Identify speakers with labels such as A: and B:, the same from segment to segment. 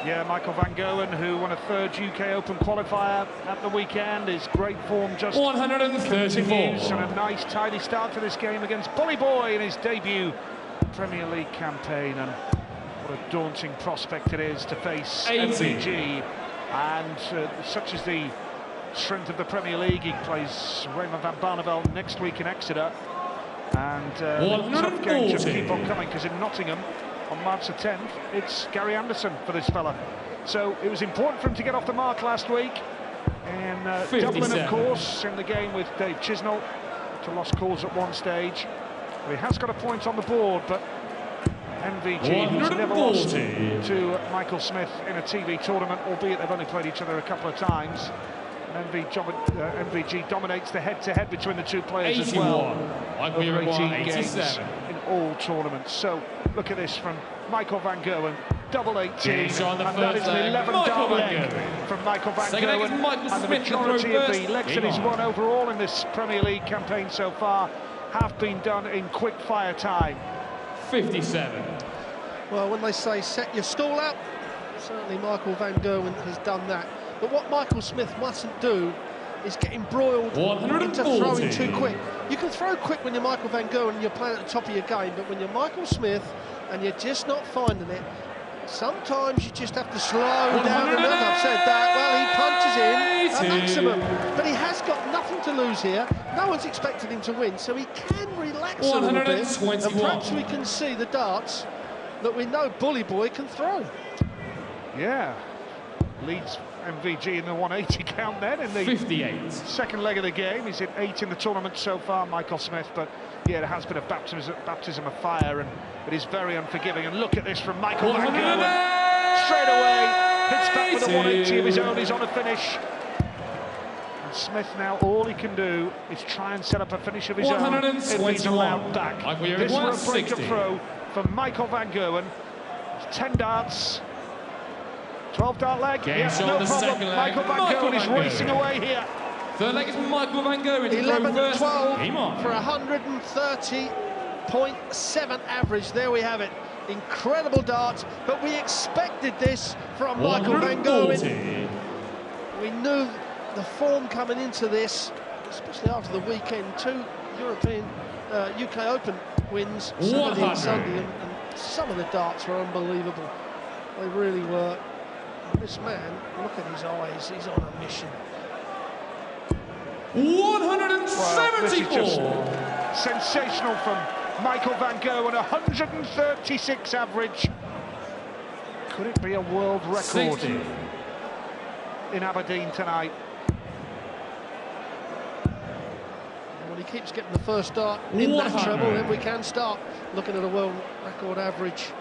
A: Yeah, Michael van Gerwen, who won a third UK Open qualifier at the weekend, is great form just
B: 134.
A: continues, and a nice tidy start to this game against Bully Boy in his debut Premier League campaign. And what a daunting prospect it is to face
B: 80.
A: MVG, and such is the strength of the Premier League. He plays Raymond van Barneveld next week in Exeter, and the tough games just keep on coming, because in Nottingham on March the 10th, it's Gary Anderson for this fella. So it was important for him to get off the mark last week in Dublin, of course, in the game with Dave Chisnall, to lost cause at one stage. Well, he has got a point on the board, but MVG, who's never lost to Michael Smith in a TV tournament, albeit they've only played each other a couple of times. And MVG dominates the head-to-head between the two players
B: 81.
A: as well.
B: Over
A: 18 games in all tournaments. So look at this from Michael van Gerwen, double 18, and that is an 11-dart leg from Michael van Gerwen. And the majority of the legs that he's won overall in this Premier League campaign so far have been done in quick-fire time.
B: 57.
C: Well, when they say set your stall out, certainly Michael van Gerwen has done that. But what Michael Smith mustn't do is get embroiled into throwing too quick. You can throw quick when you're Michael van Gerwen and you're playing at the top of your game, but when you're Michael Smith and you're just not finding it, sometimes you just have to slow down a little. I've said that. Well, he punches in at maximum, but he has got nothing to lose here. No one's expected him to win, so he can relax a little bit, and perhaps we can see the darts that we know Bully Boy can throw.
A: Yeah, leads MVG in the 180 count then in the
B: 58.
A: second leg of the game. He's hit 8 in the tournament so far, Michael Smith, but yeah, there has been a baptism of fire, and it is very unforgiving. And look at this from Michael van Gerwen, straight away, hits back with a 180 of his own. He's on a finish. And Smith now, all he can do is try and set up a finish of his own if he's allowed back. This for a breaker throw from Michael van Gerwen. 10 darts. 12-dart leg, yes, no problem. Michael van Gerwen is racing away here.
B: Third leg is Michael van Gerwen.
C: 11-12 for 130.7 average. There we have it. Incredible darts, but we expected this from Michael van Gerwen. We knew the form coming into this, especially after the weekend. 2 European UK Open wins, Saturday and Sunday, and some of the darts were unbelievable. They really were. This man, look at his eyes, he's on a mission.
B: 174!
A: Well, this is just sensational from Michael van Gerwen, 136 average. Could it be a world record
B: 60
A: in Aberdeen tonight?
C: When he keeps getting the first dart in that treble, then we can start looking at a world record average.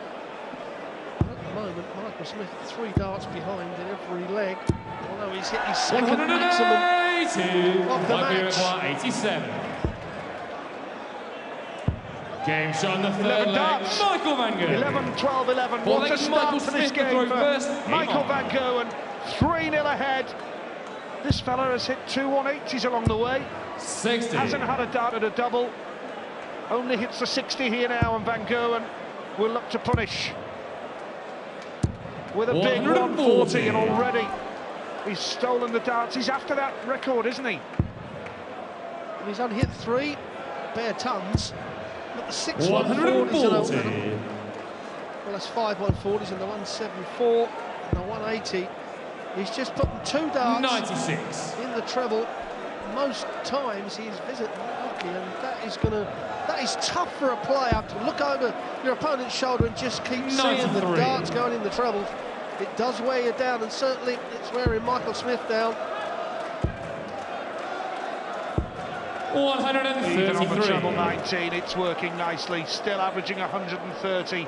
C: Moment, Michael Smith 3 darts behind in every leg, although he's hit his second maximum of the match.
B: 87. Game shot on the third leg.
A: Darts.
B: Michael van Gerwen.
A: 11, 12, 11. What a start to this game for Michael van Gerwen. 3-0 ahead. This fella has hit 2 180s along the way.
B: 60.
A: Hasn't had a dart at a double. Only hits the 60 here now, and van Gerwen will look to punish with a big 140, and already he's stolen the darts. He's after that record, isn't he?
C: And he's only hit 3 bare tons, but the 6
B: 140.
C: 140s, well, that's 5 140s and the 174 and the 180. He's just putting 2 darts
B: 96
C: in the treble. Most times he's visiting lucky, and that is tough for a player to look over your opponent's shoulder and just keep seeing the darts going in the trebles. It does wear you down, and certainly it's wearing Michael Smith down.
B: 133.
A: Even on the treble 19, it's working nicely, still averaging 130.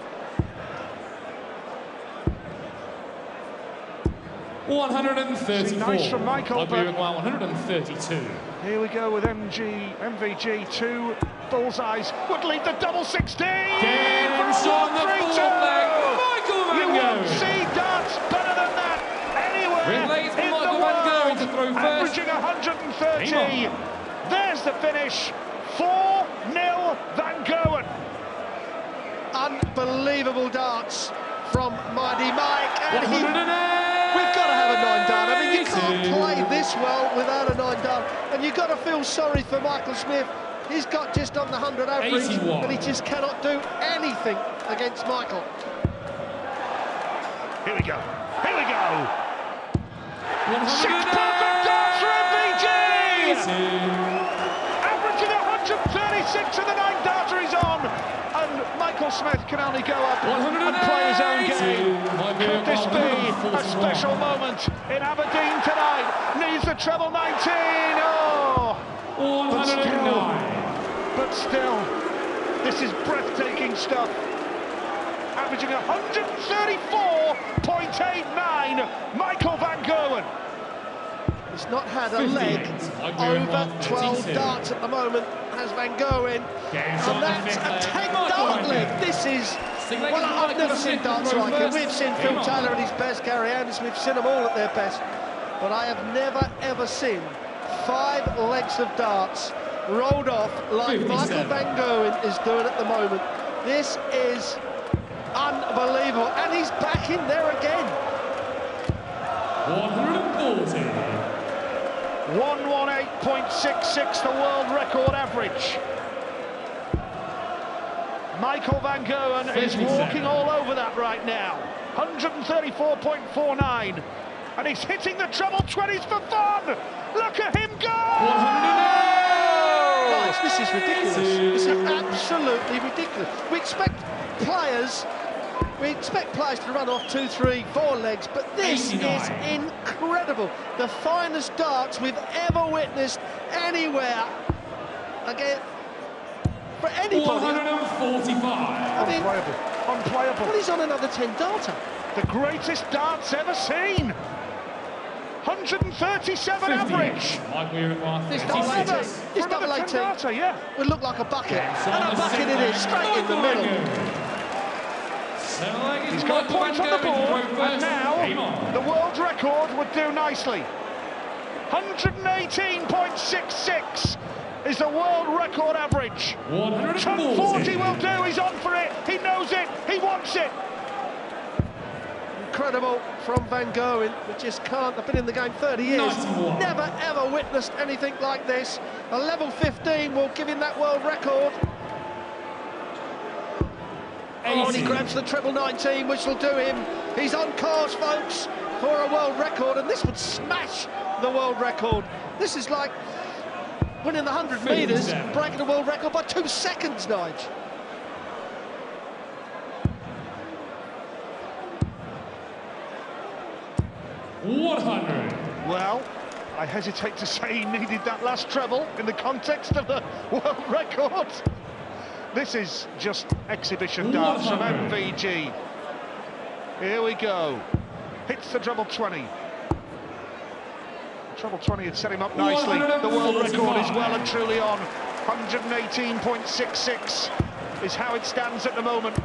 B: 134.
A: Nice from Michael, but
B: 132.
A: here we go with MVG, 2 bullseyes, would lead the double 16!
B: Game shot on the fourth leg, Michael van Gerwen.
A: You won't see darts better than that anywhere in the world,
B: to throw first.
A: averaging 130. There's the finish, 4-0 van Gerwen.
C: Unbelievable darts from Mighty Mike, and he You can't play this well without a 9 dart, and you've got to feel sorry for Michael Smith. He's got just on the 100 average,
B: 81.
C: but he just cannot do anything against Michael.
A: Here we go. Here we go. 6
B: 108.
A: perfect darts for MVG! Averaging 136 and the 9 darter is on. And Michael Smith can only go up and play his own game. Could this be a special moment in Aberdeen tonight? Needs the treble 19. Oh!
B: 109.
A: But still, this is breathtaking stuff. Averaging 134.89, Michael van Gerwen.
C: He's not had a leg over 12 darts at the moment, has Van Gerwen. And that's a 10-dart leg. This is, well, I've never seen darts like it. We've seen Phil Taylor at his best, Gary Anderson, we've seen them all at their best. But I have never, ever seen 5 legs of darts rolled off like
B: 57.
C: Michael van Gerwen is doing at the moment. This is unbelievable, and he's back in there again.
B: 140.
A: 118.66, the world record average. Michael van Gerwen is walking all over that right now. 134.49, and he's hitting the treble 20s for fun. Look at him go!
B: 108.
C: Guys, this is ridiculous. This is absolutely ridiculous. We expect players to run off 2, 3, 4 legs, but this
B: 89.
C: is incredible. The finest darts we've ever witnessed anywhere. Again, for anybody.
B: 145.
C: I mean,
A: Unplayable.
C: well, he's on another 10 darter.
A: The greatest darts ever seen. 137 average.
C: This double 18, this double 18
A: darter, yeah.
C: would look like a bucket, and a bucket it is, straight in the middle.
A: He's got a point on the board, and now the world record would do nicely. 118.66 is the world record average. 140 will do, he's on for it, he knows it, he wants it.
C: Incredible from Van Gerwen. We just can't. I've been in the game 30 years.
B: 91.
C: Never ever witnessed anything like this. A level 15 will give him that world record. Oh, and he grabs the treble 19, which will do him. He's on course, folks, for a world record, and this would smash the world record. This is like winning the 100 metres, breaking the world record by 2 seconds, Nige.
A: Well, I hesitate to say he needed that last treble in the context of the world record. This is just exhibition darts from MVG. Here we go. Hits the treble 20. Treble 20 had set him up nicely. The world record is well and truly on. 118.66 is how it stands at the moment.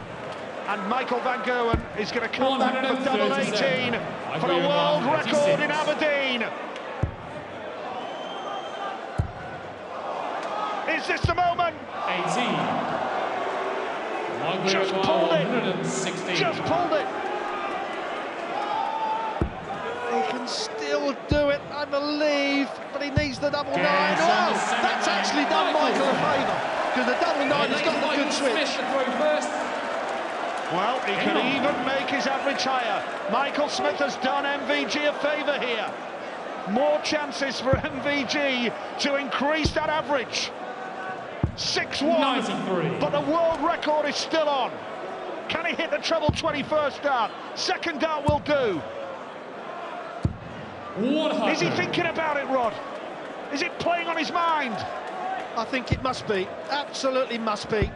A: And Michael van Gerwen is going to come back for double 18 for a world record in Aberdeen. Is this the moment?
B: 18.
A: Just pulled it.
B: 116.
A: Just pulled it.
C: He can still do it, I believe, but he needs the double 9.
B: Yes,
C: Well, that's actually done Michael a favour, because the double 9 has got the good switch.
A: Well, he could even make his average higher. Michael Smith has done MVG a favour here. More chances for MVG to increase that average. 6-1, but the world record is still on. Can he hit the treble 21st dart? Second dart will do.
B: 100.
A: Is he thinking about it, Rod? Is it playing on his mind?
C: I think it must be, absolutely must be.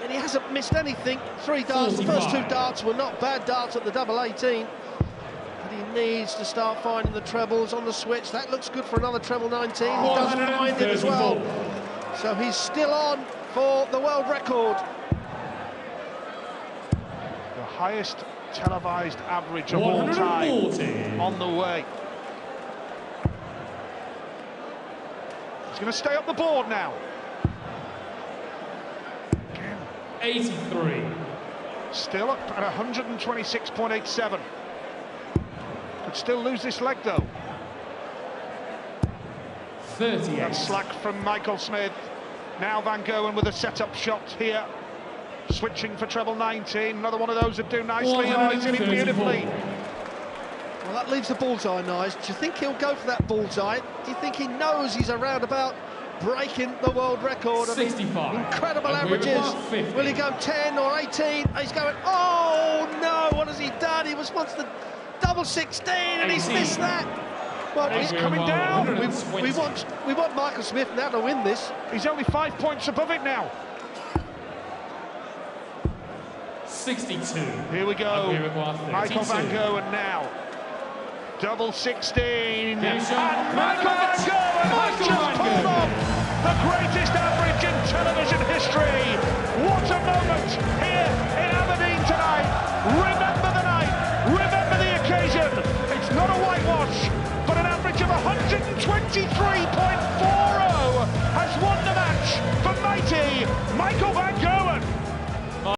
C: And he hasn't missed anything. 3 darts, the first 2 darts were not bad darts at the double 18. But he needs to start finding the trebles on the switch. That looks good for another treble 19. He does find it as well. So he's still on for the world record.
A: The highest televised average of all time on the way. He's going to stay up the board now.
B: 83.
A: Still up at 126.87. Could Could still lose this leg though.
B: 38.
A: That's slack from Michael Smith. Now Van Gerwen with a set-up shot here. Switching for treble 19. Another one of those that do nicely. Oh, he's in it beautifully.
C: Well, that leaves the bullseye, Nige. Do you think he'll go for that bullseye? Do you think he knows he's around about breaking the world record of
B: 65.
C: Incredible averages? Will he go 10 or 18? He's going, oh no, what has he done? He was once the double 16 and he's missed that. Well,
A: he's coming down.
C: We want Michael Smith now to win this.
A: He's only 5 points above it now.
B: 62.
A: Here we go. Michael Van Gerwen now. Double 16. And Michael Van Gerwen has just pulled off the greatest average in television history. What a moment here in Aberdeen tonight. Remember the night. Remember the occasion. It's not a whitewash, but an average of 123.40 has won the match for mighty Michael